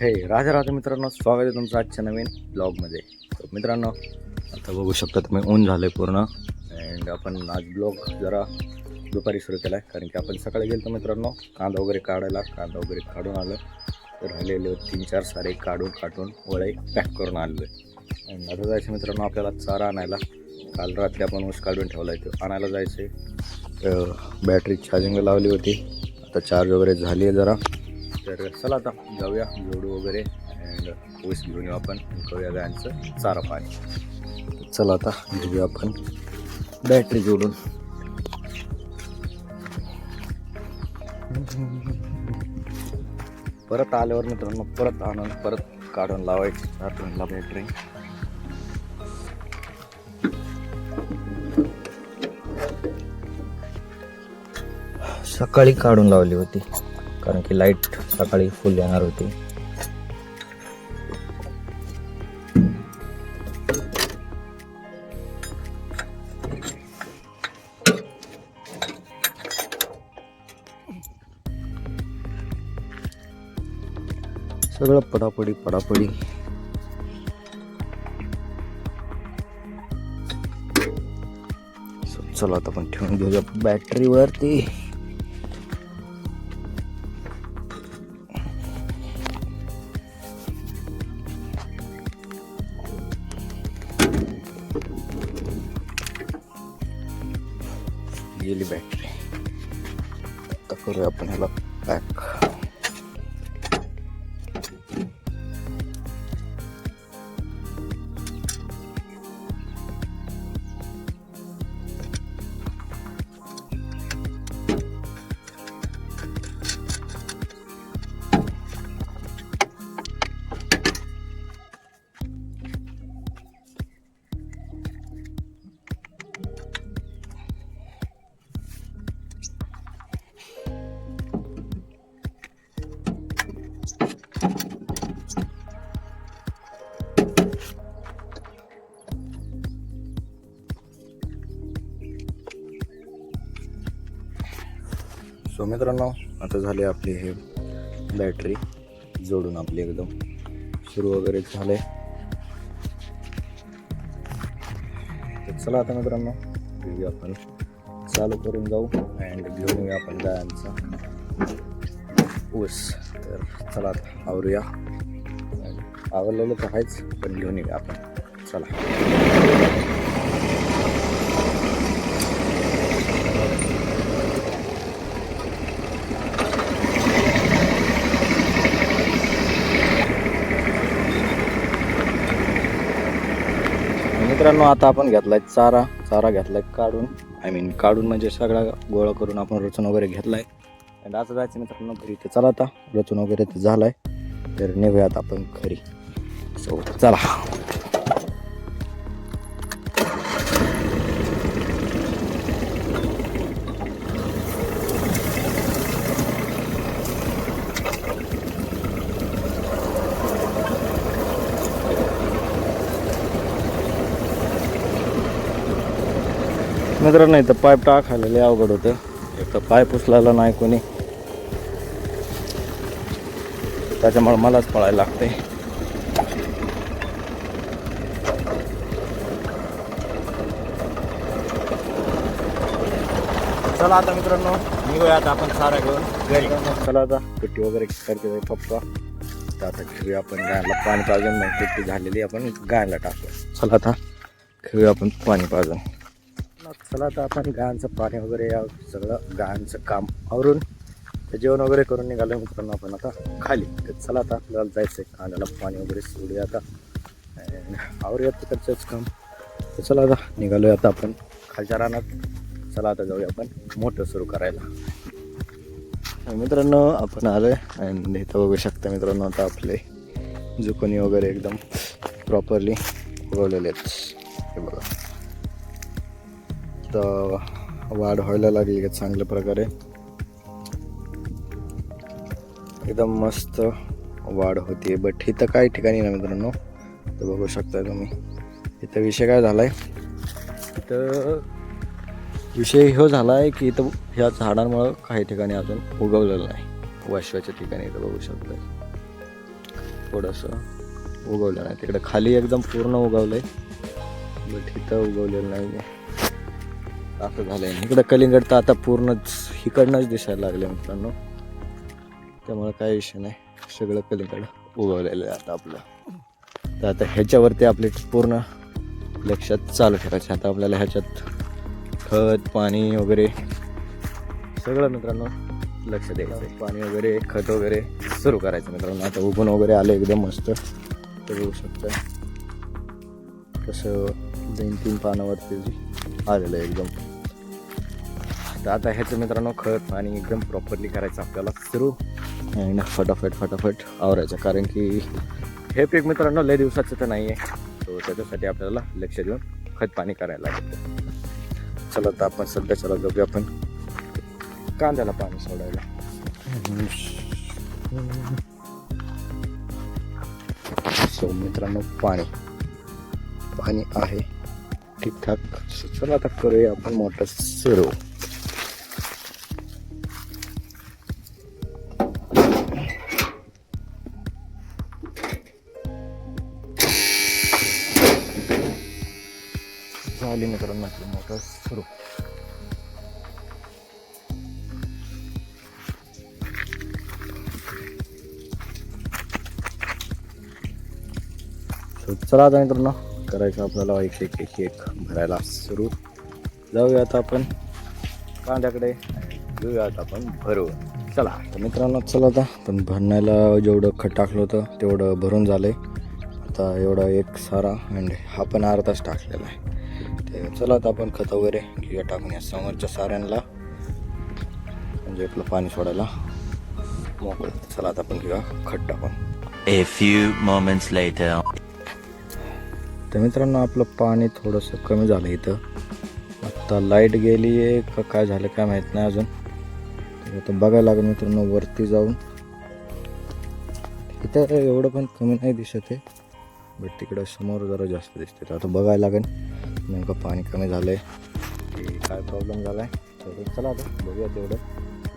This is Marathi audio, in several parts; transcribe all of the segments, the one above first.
हे राजा राजा मित्रांनो, स्वागत आहे तुमचं आजच्या नवीन ब्लॉगमध्ये. तर मित्रांनो, आता बघू शकता तुम्ही, ऊन झालं आहे पूर्ण. अँड आपण आज ब्लॉग जरा दुपारी सुरू केला आहे, कारण की आपण सकाळी गेलो तर मित्रांनो कांदा वगैरे काढून आलं. तर राहिलेले 3-4 सारे काढून वळे पॅक करून आलेलो आहे. आणि आता जायचं मित्रांनो आपल्याला चारा आणायला. काल रात्री आपण ऊस काढून ठेवला आहे, तो आणायला जायचं आहे. बॅटरी चार्जिंगला लावली होती, आता चार्ज वगैरे झाली आहे जरा. तर चला आता जाऊया, जोडू वगैरे अँड ऊस घेऊन येऊ आपण, करूया गायांचं चारा पाणी. चला आता घेऊया आपण बॅटरी जोडून. परत आल्यावर मित्रांनो परत आणून परत काढून लावायची चार्जिंगला बॅटरी. सकाळी काढून लावली होती, कारण की लाईट सकाळी फुल येणार होती. सगळं पडापडी. चला आता आपण ठेवून घेऊया बॅटरीवरती. गेली बॅटरी. आता करूया आपण ह्याला पॅक. सो मित्रांनो, आता झाली आपली हे बॅटरी जोडून, आपली एकदम सुरू वगैरे झाले. तर चला आता मित्रांनो घेऊया आपण, चालू करून जाऊ अँड घेऊन येऊया आपण गायांचा ऊस. तर चला आता आवरूया. आवरलेलं तर आहेच, पण घेऊन येऊया आपण. चला. मित्रांनो, आता आपण घेतलाय चारा घेतलाय काढून म्हणजे सगळा गोळा करून आपण रचून वगैरे घेतलाय. आणि असं जायचं मित्रांनो घरी. तर चला आता रचून वगैरे तर झालाय, तर निघूयात आपण घरी. सो चला. मित्रांनो, इथं पाईप टाकायला लय अवघड होतं. एक तर पाईप उचलायला नाही कोणी, त्याच्यामुळे मलाच पळायला लागते. चला आता मित्रांनो निघूया आता आपण सारा घेऊन घरी. चला आता पेटी वगैरे करते पप्पा. तर आता घेऊया आपण गायला पाणी पाजून. मग पेटी झालेली आपण गायला टाकू. चला आता घेऊया आपण पाणी पाजून. चला आता आपण गायांचं पाणी वगैरे या सगळं गायांचं काम आवरून जेवण वगैरे करून निघालो मित्रांनो आपण आता खाली. तर चला आता आपल्याला जायचं आहे कांद्याला पाणी वगैरे सोडूया आता, आवरूया तिकडचंच काम. तर चला आता निघालोय आता आपण खालच्या रानात. चला आता जाऊया आपण मोटर सुरू करायला. मित्रांनो आपण आलोय आणि इथं बघू शकता मित्रांनो, आता आपले जुकोनी वगैरे एकदम प्रॉपरली उगवलेले आहेत. हे बघा, तर वाढ व्हायला लागली चांगल्या प्रकारे, एकदम मस्त वाढ होती. बट इथं काही ठिकाणी ना मित्रांनो, तर बघू शकता तुम्ही, इथं विषय काय झाला आहे. इथं विषय हो झाला आहे की इथं ह्या झाडांमुळं काही ठिकाणी अजून उगवलेलं नाही. वाशव्याच्या ठिकाणी इथं बघू शकता. थोडंसं उगवलं नाही. तिकडे खाली एकदम पूर्ण उगवलं आहे, बट इथं उगवलेलं नाही आहे. असं झालं आहे. इकडं कलिंगड तर आता पूर्णच इकडनंच दिसायला लागले मित्रांनो, त्यामुळे काही विषय नाही. सगळं कलिंगड उगवलेलं आहे आता आपलं. तर आता ह्याच्यावरती आपले पूर्ण लक्षात चालू ठेवायचं. आता आपल्याला ह्याच्यात खत पाणी वगैरे सगळं मित्रांनो लक्ष द्यायचं. पाणी वगैरे खत वगैरे सुरू करायचं मित्रांनो. आता उगवून वगैरे आलं एकदम मस्त. तर बघू शकता कसं 2-3 पानावरती आलेलं आहे एकदम. तर आता ह्याचं मित्रांनो खत पाणी एकदम प्रॉपरली करायचं आपल्याला सुरू. आणि फटाफट आवरायचं, कारण की हे पीक मित्रांनो लय दिवसाचं तर नाही आहे. तो त्याच्यासाठी आपल्याला लक्ष देऊन खत पाणी करायला लागतं. चला तर आपण सध्याच्याला जाऊया आपण कांद्याला पाणी सोडायला. सो मित्रांनो पाणी आहे ठीकठाक. चला आता करूया आपण मोटर सुरू. झाली मित्रांनो आपली मोटर सुरू. चला आता मित्रांनो करायचं आपल्याला एक भरायला सुरू. जाऊया आता आपण कांद्याकडे, घेऊया आता आपण भरून. चला तर मित्रांनो चला आता पण भरण्याला जेवढं खत टाकलं होतं तेवढं भरून झालंय. आता एवढा एक सारा अँड हा पण अर्धाच टाकलेला आहे. ते चला आता आपण खत वगैरे घेऊया टाकून या समोरच्या साऱ्यांना, म्हणजे आपलं पाणी सोडायला मोकळं. चला आता आपण घेऊया खत टाकून. A few moments later. तर मित्रांनो आपलं पाणी थोडंसं कमी झालं इथं. आत्ता लाईट गेली आहे का काय झालं काय माहीत नाही अजून. आता बघायला लागेल मित्रांनो वरती जाऊन. इथं एवढं पण कमी नाही दिसत आहे, बट तिकडं समोर जरा जास्त दिसते. तर आता बघायला लागेल नेमकं पाणी कमी झालं आहे की काय प्रॉब्लेम झाला आहे. तर चला आता बघूया तेवढं.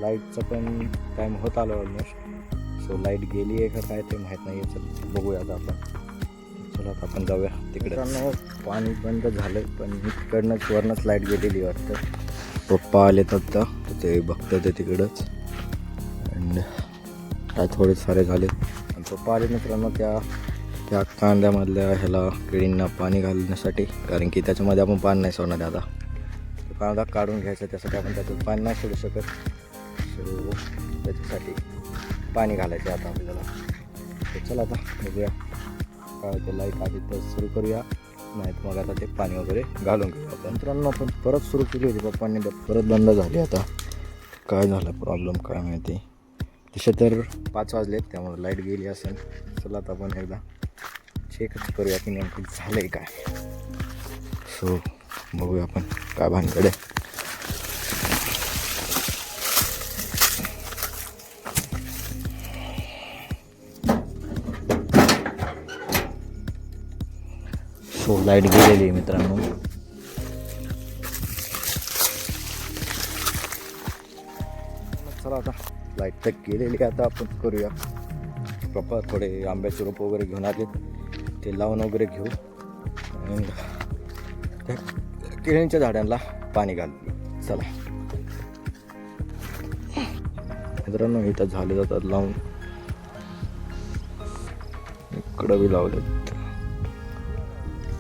लाईटचं पण टाईम होत आलं ऑलमोस्ट. सो लाईट गेली आहे का काय ते माहीत नाही आहे. चल बघूया आता आपण. चला आता आपण जाऊया तिकडे. पाणी बंद झालं पण तिकडनंच वरनंच लाईट गेलेली वाटतं. पप्पा आलेत आता ते बघतात ते तिकडंच. अँड काय थोडे सारे झाले. आणि पप्पा आले मित्रांनो त्या कांद्यामधल्या ह्याला केळींना पाणी घालण्यासाठी, कारण की त्याच्यामध्ये आपण पाणी नाही सोडणार आता. तो कांदा काढून घ्यायचा, त्यासाठी आपण त्याच्यात पाणी नाही सोडू शकत. सो त्याच्यासाठी पाणी घालायचं आता आपल्याला. तर चला आता बघूया काय ते. लाईट आधी तर सुरू करूया, नाही मग आता ते पाणी वगैरे घालून घेऊ आपण. मित्रांनो आपण परत सुरू केली होती पप्पांनी, परत बंद झाली. आता काय झालं प्रॉब्लेम काय माहिती. तसे तर 5 वाजलेत त्यामुळे लाईट गेली असेल. चला आता आपण एकदा चेकच करूया की नेमकं झालं आहे काय. सो बघूया आपण काय भानगड आहे. सो लाईट गेलेली आहे मित्रांनो. चला आता लाईट तर गेलेली. आता आपण करूया पप्पा थोडे आंब्याचे रोप वगैरे घेऊन आले, ते लावून वगैरे घेऊ. आणि त्या केळींच्या झाडांना पाणी घालू. चला मित्रांनो इथं झाले जातात लावून. इकडं बी लावलेत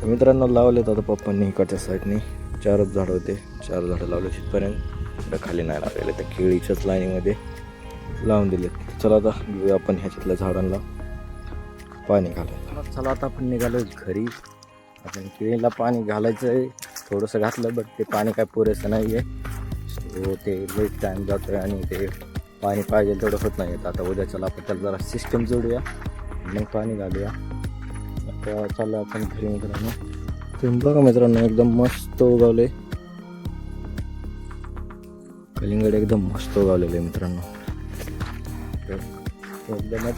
मित्रांनो, लावलेत आता पप्पांनी इकडच्या साईडनी. 4च झाडं होते, 4 झाडं लावले तिथपर्यंत. खाली नाही लावलेले, तर केळीच्याच लाईनीमध्ये लावून दिले. चला आता घेऊया आपण ह्याच्यातल्या झाडांना पाणी घालायला. चला आता आपण निघालो घरी. आपण केळीला पाणी घालायचं आहे. थोडंसं घातलं बट ते पाणी काय पुरेसं नाही आहे. सो ते लेट टाईम जातो आहे आणि ते पाणी पाहिजे तेवढं होत नाही. आता उद्या चला आपण त्याला जरा सिस्टम जोडूया, मग पाणी घालूया. आता चाललं आपण घरी मित्रांनो. तुम्ही बघा मित्रांनो एकदम मस्त उगवले कलिंगड, एकदम मस्त उगवलेलं आहे मित्रांनो. एकदमच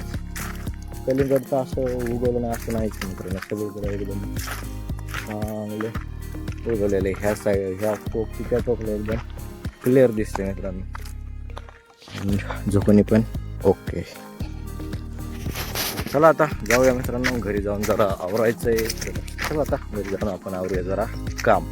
कलिंगडचं असं उगवलं नाही असं नाहीच मित्रांनो. सगळीकडे एकदम चांगलं उगवलेलं आहे. ह्या साईड ह्या टोकची त्या टोकला एकदम क्लिअर दिसते मित्रांनो. जो कोणी पण ओके. चला आता जाऊया मित्रांनो, घरी जाऊन जरा आवरायचं आहे. चला आता घरी जाऊन आपण आवरूया जरा काम.